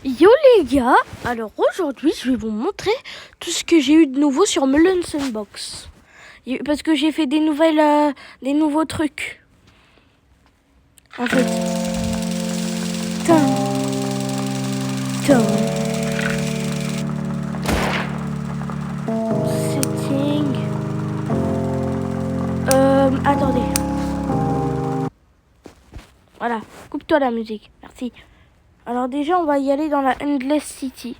Yo les gars, alors aujourd'hui je vais vous montrer tout ce que j'ai eu de nouveau sur Melon Sandbox. Parce que j'ai fait des nouveaux trucs. En fait. Tain. Setting. Attendez. Voilà, coupe-toi la musique, merci. Alors déjà on va y aller dans la Endless City.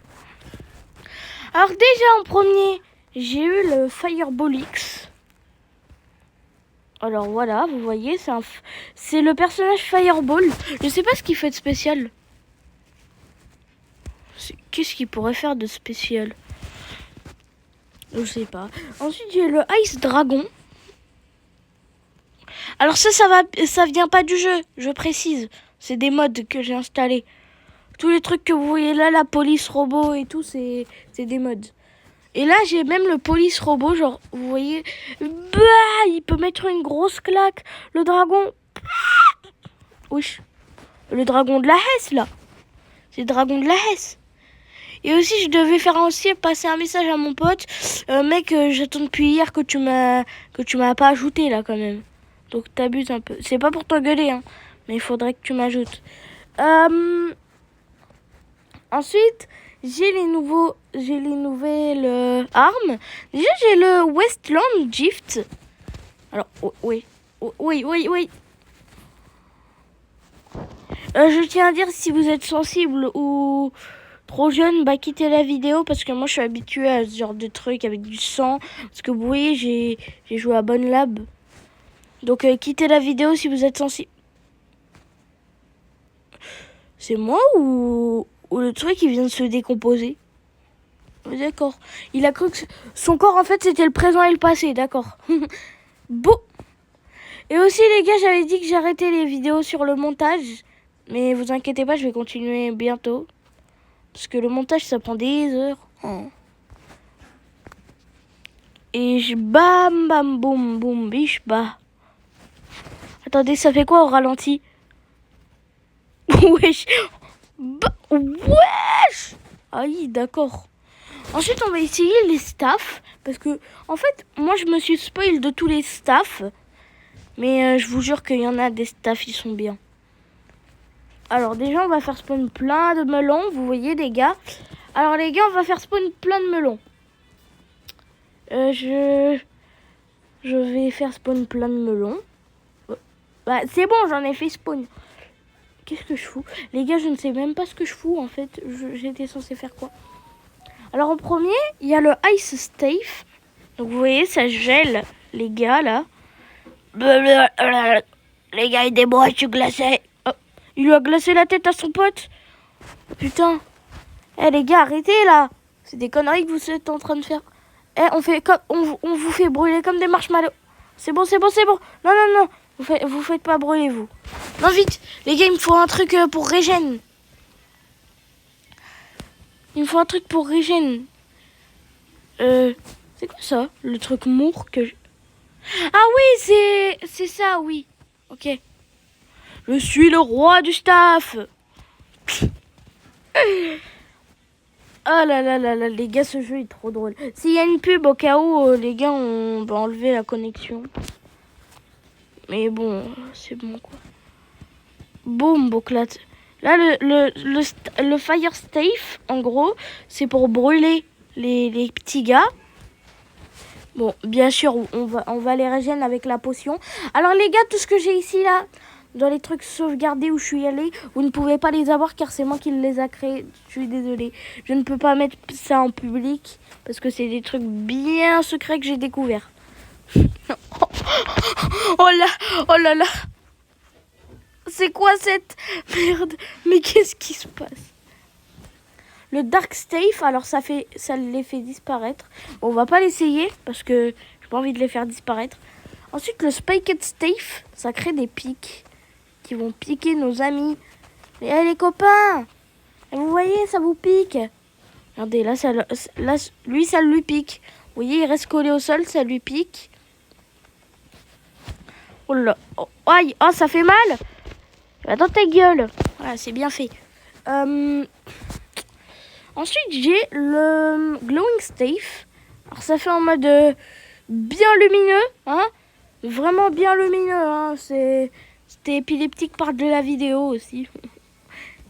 Alors déjà en premier, j'ai eu le Fireball X. Alors voilà, vous voyez, c'est le personnage Fireball. Je sais pas ce qu'il fait de spécial. Qu'est-ce qu'il pourrait faire de spécial? Je sais pas. Ensuite, j'ai le Ice Dragon. Alors ça vient pas du jeu, je précise. C'est des mods que j'ai installés. Tous les trucs que vous voyez là, la police robot et tout, c'est des mods. Et là, j'ai même le police robot, genre, vous voyez, bah, il peut mettre une grosse claque. Le dragon, wesh, le dragon de la Hesse, là. C'est le dragon de la Hesse. Et aussi, je devais faire aussi passer un message à mon pote. Mec, j'attends depuis hier que tu m'as pas ajouté, là, quand même. Donc, t'abuses un peu. C'est pas pour t'engueuler, hein, mais il faudrait que tu m'ajoutes. Ensuite, j'ai les nouvelles armes. Déjà, j'ai le Westland Gift. Alors, oui. Je tiens à dire, si vous êtes sensible ou trop jeune, bah quittez la vidéo parce que moi, je suis habituée à ce genre de truc avec du sang. Parce que vous voyez, j'ai joué à Bonne Lab. Donc, quittez la vidéo si vous êtes sensible. C'est moi ou le truc il vient de se décomposer? D'accord. Il a cru que son corps, en fait, c'était le présent et le passé. D'accord. Bon. Et aussi, les gars, j'avais dit que j'arrêtais les vidéos sur le montage. Mais vous inquiétez pas, je vais continuer bientôt. Parce que le montage, ça prend des heures. Oh. Et je bam, bam, boum, boum, biche, bah. Attendez, ça fait quoi au ralenti? Wesh. Wesh. Aïe, d'accord. Ensuite, on va essayer les staffs. Parce que, en fait, moi, je me suis spoil de tous les staffs. Mais je vous jure qu'il y en a des staffs, ils sont bien. Alors, déjà, on va faire spawn plein de melons. Vous voyez, les gars. Alors, les gars, on va faire spawn plein de melons. Je vais faire spawn plein de melons. Bah, c'est bon, j'en ai fait spawn. Qu'est-ce que je fous? Les gars, je ne sais même pas ce que je fous, en fait. J'étais censé faire quoi? Alors, en premier, il y a le Ice Stave. Donc, vous voyez, ça gèle, les gars, là. Les gars, aidez-moi, je suis glacé. Oh, il lui a glacé la tête à son pote. Putain. Eh, les gars, arrêtez, là. C'est des conneries que vous êtes en train de faire. Eh, on vous fait brûler comme des marshmallows. C'est bon. Non. Vous faites pas brûler, vous. Non, vite. Les gars, il me faut un truc pour régène. Il me faut un truc pour régène. C'est quoi ça? Le truc mour que je... Ah oui, c'est ça, oui. Ok. Je suis le roi du staff. Ah là, les gars, ce jeu est trop drôle. S'il y a une pub au cas où, les gars, on va enlever la connexion. Mais bon, c'est bon quoi. Boum, bouclat. Là, le Fire Stave, en gros, c'est pour brûler les petits gars. Bon, bien sûr, on va les régénérer avec la potion. Alors les gars, tout ce que j'ai ici là, dans les trucs sauvegardés où je suis allée, vous ne pouvez pas les avoir car c'est moi qui les a créés. Je suis désolée. Je ne peux pas mettre ça en public parce que c'est des trucs bien secrets que j'ai découverts. Oh là. C'est quoi cette merde? Mais qu'est-ce qui se passe? Le Dark Stave, alors ça les fait disparaître. Bon, on va pas l'essayer parce que j'ai pas envie de les faire disparaître. Ensuite, le Spiked Stave, ça crée des pics qui vont piquer nos amis. Et les copains, vous voyez, ça vous pique. Regardez, là, lui, ça lui pique. Vous voyez, il reste collé au sol, ça lui pique. Oh là, oh, aïe, oh, ça fait mal. Dans ta gueule. Voilà, c'est bien fait. Ensuite, j'ai le Glowing Stave. Alors, ça fait en mode bien lumineux, hein. Vraiment bien lumineux, hein. C'était épileptique par de la vidéo aussi.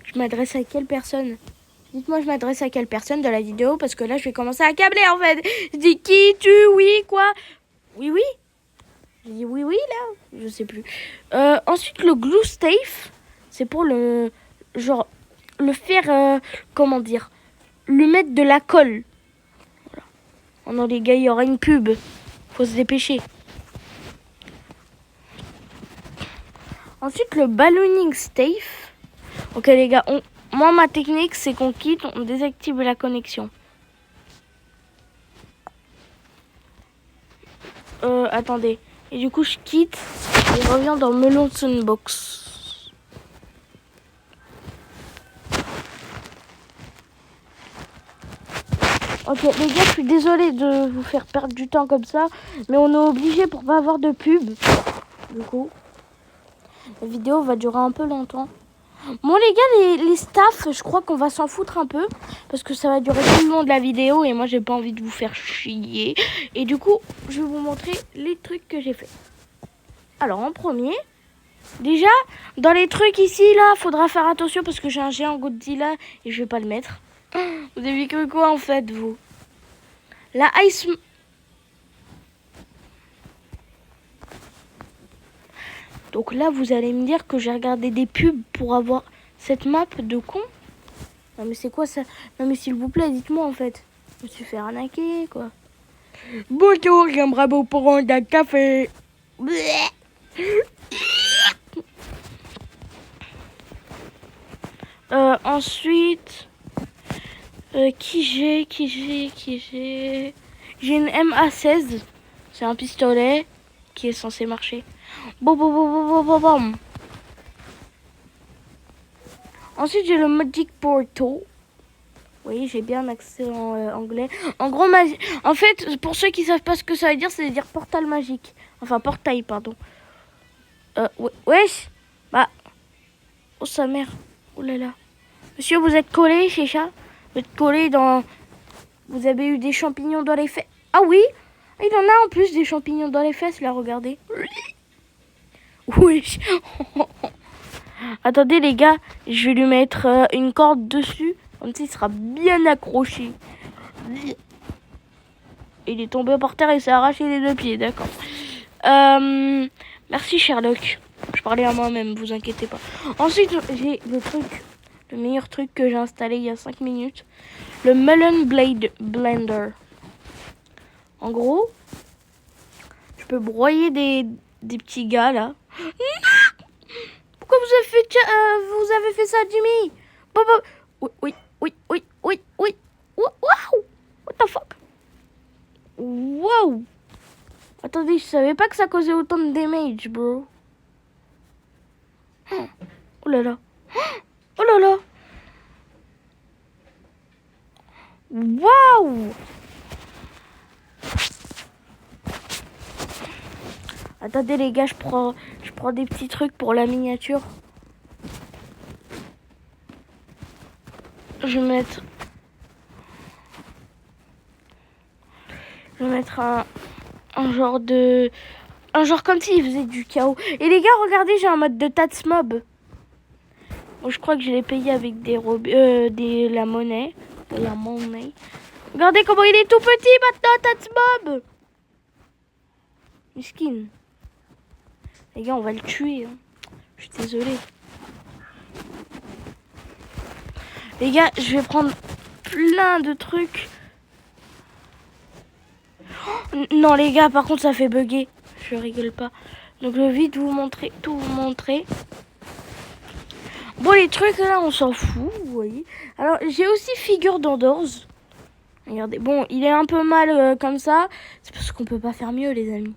Je m'adresse à quelle personne? Dites-moi, je m'adresse à quelle personne de la vidéo? Parce que là, je vais commencer à câbler, en fait. Je dis qui, tu, oui, quoi? Oui, oui. Je dis oui, oui, là. Je sais plus. Ensuite, le Glue Stave. C'est pour le... Genre, le faire... comment dire? Le mettre de la colle. Voilà. Oh non, les gars, il y aura une pub. Faut se dépêcher. Ensuite, le Ballooning Stave. Ok, les gars, moi, ma technique, c'est qu'on quitte, on désactive la connexion. Attendez. Et du coup, je quitte et reviens dans Melon Sandbox. Ok, les gars, je suis désolée de vous faire perdre du temps comme ça, mais on est obligé pour pas avoir de pub. Du coup, la vidéo va durer un peu longtemps. Bon, les gars, les staffs, je crois qu'on va s'en foutre un peu, parce que ça va durer tout le long de la vidéo, et moi, j'ai pas envie de vous faire chier. Et du coup, je vais vous montrer les trucs que j'ai fait. Alors, en premier, déjà, dans les trucs ici, là, faudra faire attention, parce que j'ai un géant Godzilla, et je vais pas le mettre. Vous avez cru quoi, en fait, vous? La Ice... Donc là, vous allez me dire que j'ai regardé des pubs pour avoir cette map de con. Non mais c'est quoi ça? Non mais s'il vous plaît, dites-moi en fait. Je me suis fait arnaquer, quoi. Bonjour, j'aimerais vous prendre un café. Ensuite... qui j'ai J'ai une MA16. C'est un pistolet qui est censé marcher. Bon. Ensuite, j'ai le Magic Portal. Oui, j'ai bien accès en anglais. En gros, en fait, pour ceux qui savent pas ce que ça veut dire, c'est dire portal magique. Enfin, portail, pardon. Wesh. Bah. Oh, sa mère. Oh là là. Monsieur, vous êtes collé, c'est ça? Vous êtes collé dans... Vous avez eu des champignons dans les fesses. Ah oui, il en a en plus des champignons dans les fesses, là, regardez. Oui. Attendez, les gars, je vais lui mettre une corde dessus. Comme ça, il sera bien accroché. Il est tombé par terre et s'est arraché les deux pieds, d'accord. Merci, Sherlock. Je parlais à moi-même, vous inquiétez pas. Ensuite, j'ai le meilleur truc que j'ai installé il y a 5 minutes. Le Melon Blade Blender. En gros, je peux broyer des petits gars, là. Pourquoi vous avez fait ça, Jimmy? Oui. Wow. What the fuck? Wow. Attendez, je savais pas que ça causait autant de damage, bro. Oh là là. Oh là là. Waouh. Attendez les gars, je prends des petits trucs pour la miniature. Je vais mettre un genre de... Un genre comme s'il faisait du chaos. Et les gars, regardez, j'ai un mode de Tatsmob. Bon, je crois que je l'ai payé avec la monnaie. La monnaie. Regardez comment il est tout petit maintenant, Tatsmob. Miskin. Les gars, on va le tuer. Hein. Je suis désolée. Les gars, je vais prendre plein de trucs. Oh, non, les gars, par contre, ça fait bugger. Je rigole pas. Donc, je vais vite tout vous montrer. Bon, les trucs, là, on s'en fout, vous voyez. Alors, j'ai aussi figure d'Andors. Regardez. Bon, il est un peu mal comme ça. C'est parce qu'on peut pas faire mieux, les amis.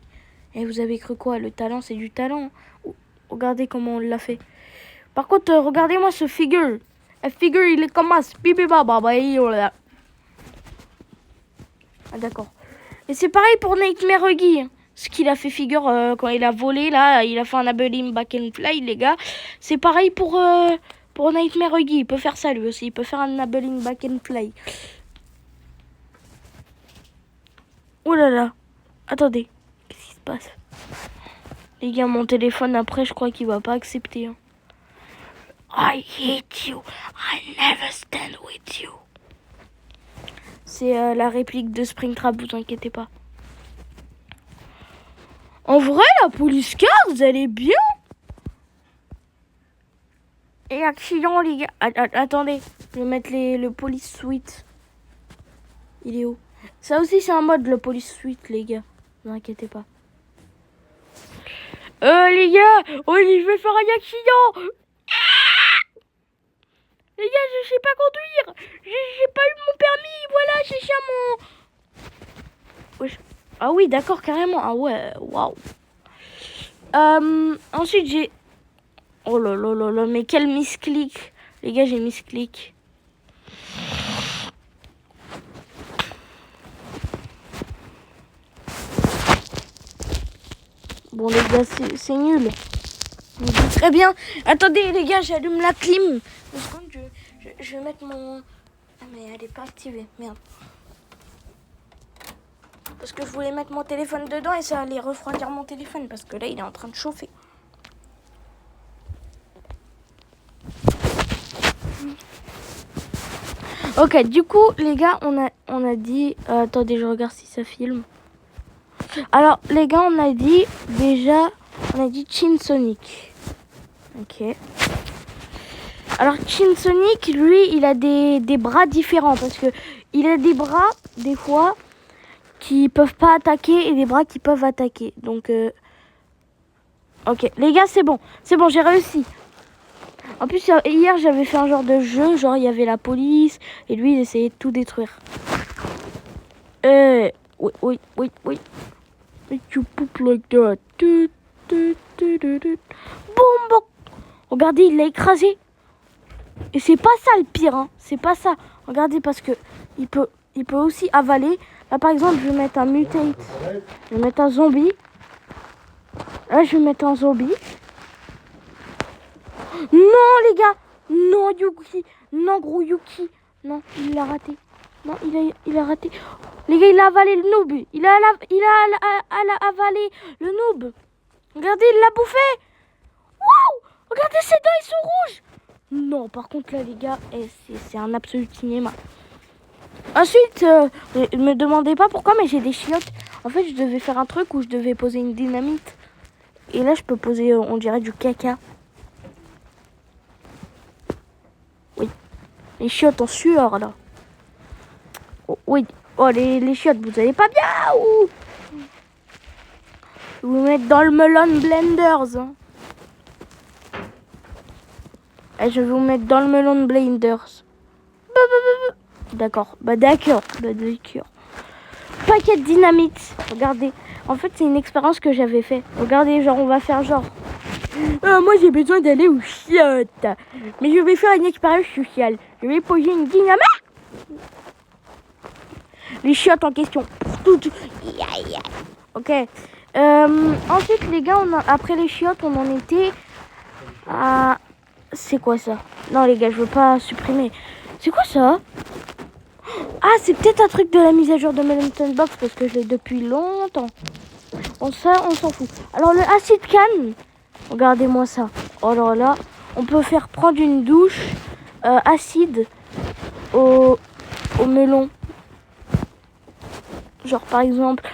Et vous avez cru quoi? Le talent, c'est du talent. Regardez comment on l'a fait. Par contre, regardez-moi ce figure. Un figure, il est comme ça. Ah, d'accord. Et c'est pareil pour Nightmare Huggy. Ce qu'il a fait figure quand il a volé, là. Il a fait un Abelim Back and Fly, les gars. C'est pareil pour Pour Nightmare Huggy, il peut faire ça lui aussi. Il peut faire un Enabling Back and Play. Oh là là. Attendez. Qu'est-ce qui se passe? Les gars, mon téléphone après, je crois qu'il va pas accepter. Hein. I hate you. I never stand with you. C'est la réplique de Springtrap, vous inquiétez pas. En vrai, la police cars, elle est bien. Et accident, les gars. Attendez, je vais mettre le police suite. Il est où? Ça aussi, c'est un mode, le police suite, les gars. Ne vous inquiétez pas. Les gars, oui, je vais faire un accident. Les gars, je sais pas conduire. J'ai pas eu mon permis. Voilà, j'ai mon... Wesh. Ah oui, d'accord, carrément. Ah ouais, waouh. Ensuite, j'ai... Oh là là là là, mais quel misclick. Les gars, j'ai misclick. Bon, les gars, c'est nul. Très bien. Attendez, les gars, j'allume la clim. Je vais mettre mon... Ah, mais elle est pas activée. Merde. Parce que je voulais mettre mon téléphone dedans et ça allait refroidir mon téléphone. Parce que là, il est en train de chauffer. Ok, du coup, les gars, on a dit... attendez, je regarde si ça filme. Alors, les gars, on a dit déjà... On a dit Chin Sonic. Ok. Alors, Chin Sonic, lui, il a des bras différents. Parce que il a des bras, des fois, qui peuvent pas attaquer et des bras qui peuvent attaquer. Donc, ok. Les gars, c'est bon. C'est bon, j'ai réussi. En plus, hier, j'avais fait un genre de jeu. Genre, il y avait la police. Et lui, il essayait de tout détruire. Oui. Make you poop like that. Boum, boum. Regardez, il l'a écrasé. Et c'est pas ça le pire, hein. C'est pas ça. Regardez, parce que il peut aussi avaler. Là, par exemple, je vais mettre un mutate. Je vais mettre un zombie. Là, je vais mettre un zombie. Non, les gars. Non, Yuki. Non, gros Yuki. Non, il l'a raté. Non, il a raté. Les gars, il a avalé le noob. Il a avalé le noob. Regardez, il l'a bouffé. Waouh. Regardez, ses dents, ils sont rouges. Non, par contre, là, les gars, c'est un absolu cinéma. Ensuite, ne me demandez pas pourquoi, mais j'ai des chiottes. En fait, je devais faire un truc où je devais poser une dynamite. Et là, je peux poser, on dirait, du caca. Oui. Les chiottes en sueur, là. Oh, oui. Oh, les chiottes, vous allez pas bien ou... Je vais vous mettre dans le melon blenders. Hein. Et je vais vous mettre dans le melon blenders. D'accord. D'accord. Paquet de dynamite. Regardez. En fait, c'est une expérience que j'avais fait. Regardez, genre, on va faire genre... moi, j'ai besoin d'aller aux chiottes. Mais je vais faire une expérience sociale. Je vais poser une dynamite. Les chiottes en question. Ok. Ensuite, les gars, après les chiottes, on en était à... C'est quoi ça? Non, les gars, je veux pas supprimer. C'est quoi ça? Ah, c'est peut-être un truc de la mise à jour de Melon Box parce que je l'ai depuis longtemps. Ça, on s'en fout. Alors, le acid can, regardez-moi ça. Oh là là, on peut faire prendre une douche acide au melon. Genre, par exemple...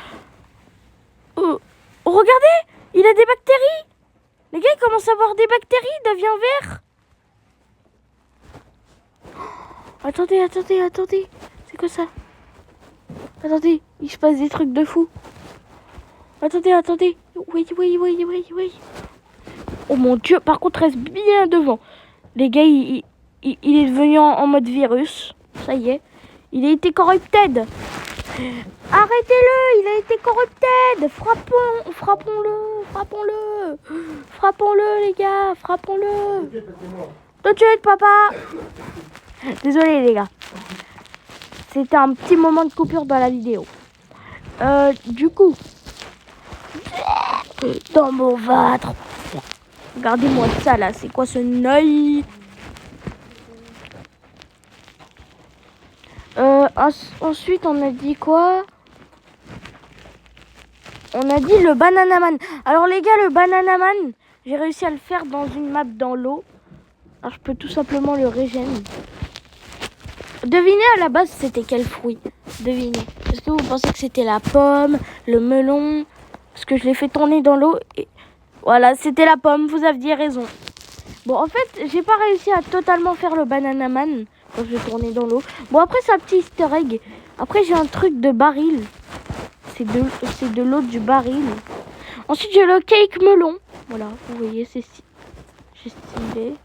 Oh, regardez, il a des bactéries. Les gars, il commence à avoir des bactéries, il devient vert. Oh, attendez. C'est quoi ça? Attendez, il se passe des trucs de fou. Attendez. Oui. Oh mon Dieu, par contre, reste bien devant. Les gars, il est devenu en mode virus. Ça y est. Il a été corrupted. Arrêtez-le, il a été corrupted. Frappons-le, les gars, frappons-le. Tout de suite, papa. Désolé, les gars. C'était un petit moment de coupure dans la vidéo. Du coup, dans mon ventre. Regardez-moi ça, là. C'est quoi ce nœud? Ensuite, on a dit quoi? On a dit le Bananaman. Alors les gars, le Bananaman, j'ai réussi à le faire dans une map dans l'eau. Alors je peux tout simplement le régénérer. Devinez à la base c'était quel fruit? Devinez. Est-ce que vous pensez que c'était la pomme, le melon? Parce que je l'ai fait tourner dans l'eau et... Voilà, c'était la pomme, vous aviez raison. Bon, en fait, j'ai pas réussi à totalement faire le Bananaman quand je l'ai tourné dans l'eau. Bon, après, c'est un petit easter egg. Après, j'ai un truc de baril. C'est de l'eau du baril. Ensuite, j'ai le cake melon. Voilà, vous voyez, c'est stylé.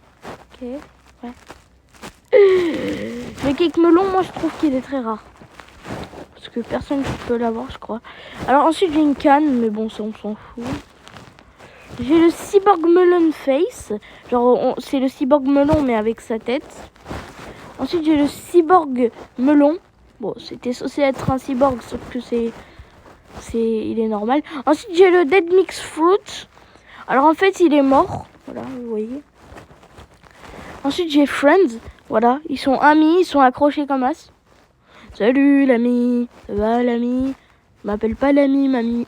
Ok, ouais. Le cake melon, moi, je trouve qu'il est très rare. Parce que personne ne peut l'avoir, je crois. Alors, ensuite, j'ai une canne, mais bon, ça, on s'en fout. J'ai le cyborg melon face. Genre, c'est le cyborg melon, mais avec sa tête. Ensuite, j'ai le cyborg melon. Bon, c'était censé être un cyborg, sauf que il est normal. Ensuite, j'ai le dead mix fruit. Alors, en fait, il est mort. Voilà, vous voyez. Ensuite, j'ai friends. Voilà, ils sont amis, ils sont accrochés comme as. Salut, l'ami. Ça va, l'ami? M'appelle pas l'ami, mamie.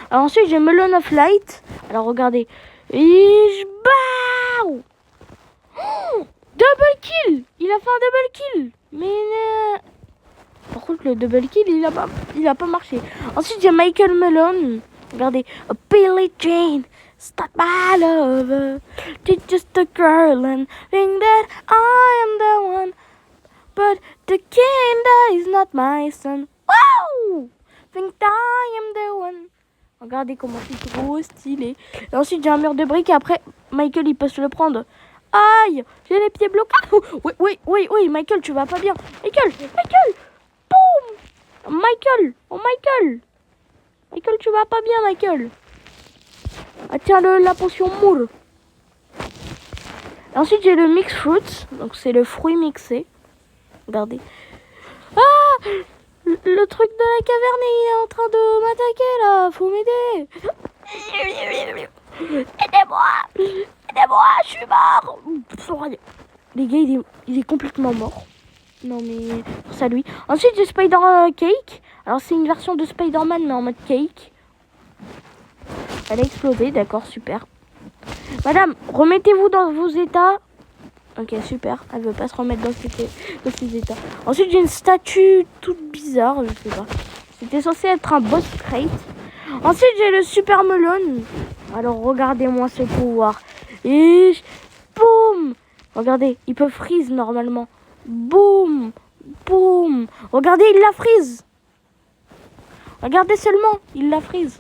Alors ensuite, j'ai Melon of Light. Alors, regardez. Ishbao! Oh, double kill! Il a fait un double kill. Mais... Par contre, le double kill, il a pas marché. Ensuite, j'ai Michael Melon. Regardez. A Billie Jane. Stop my lover. She's just a girl and think that I am the one. But the king is not my son. Wow! Think I am the one. Regardez comment c'est trop stylé. Et ensuite, j'ai un mur de briques. Et après, Michael, il peut se le prendre. Aïe! J'ai les pieds bloqués. Oui, Michael, tu vas pas bien. Michael! Boum! Michael! Oh, Michael! Michael, tu vas pas bien, Michael. Ah, tiens, la potion moule. Et ensuite, j'ai le mix fruits. Donc, c'est le fruit mixé. Regardez. Ah! Le truc de la caverne, il est en train de m'attaquer là. Faut m'aider. Aidez-moi, je suis mort. Les gars, il est complètement mort. Non mais, ça lui. Ensuite, j'ai Spider Cake. Alors, c'est une version de Spider-Man, mais en mode cake. Elle a explosé, d'accord, super. Madame, remettez-vous dans vos états. Ok, super. Elle veut pas se remettre dans ses états. Ensuite, j'ai une statue toute bizarre, je sais pas. C'était censé être un boss crate. Ensuite, j'ai le super melon. Alors, regardez-moi ce pouvoir. Et boum! Regardez, il peut freeze normalement. Boum! Boum! Regardez, il la freeze. Regardez seulement, il la freeze.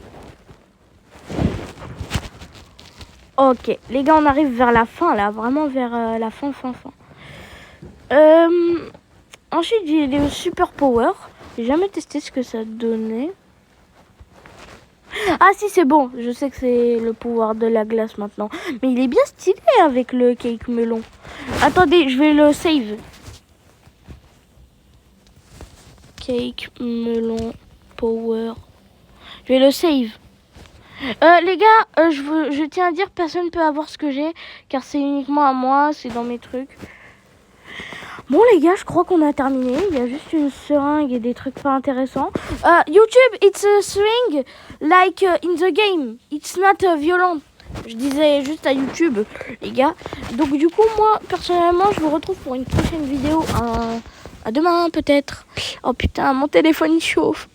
Ok, les gars, on arrive vers la fin, là. Vraiment vers la fin. Ensuite, j'ai les super power. J'ai jamais testé ce que ça donnait. Ah si, c'est bon. Je sais que c'est le pouvoir de la glace maintenant. Mais il est bien stylé avec le cake melon. Attendez, je vais le save. Cake melon power. Je vais le save. Les gars, je tiens à dire, personne ne peut avoir ce que j'ai, car c'est uniquement à moi, c'est dans mes trucs. Bon les gars, je crois qu'on a terminé. Il y a juste une seringue et des trucs pas intéressants. YouTube, it's a string like in the game. It's not violent. Je disais juste à YouTube, les gars. Donc du coup, moi, personnellement, je vous retrouve pour une prochaine vidéo. À demain peut-être. Oh putain, mon téléphone il chauffe.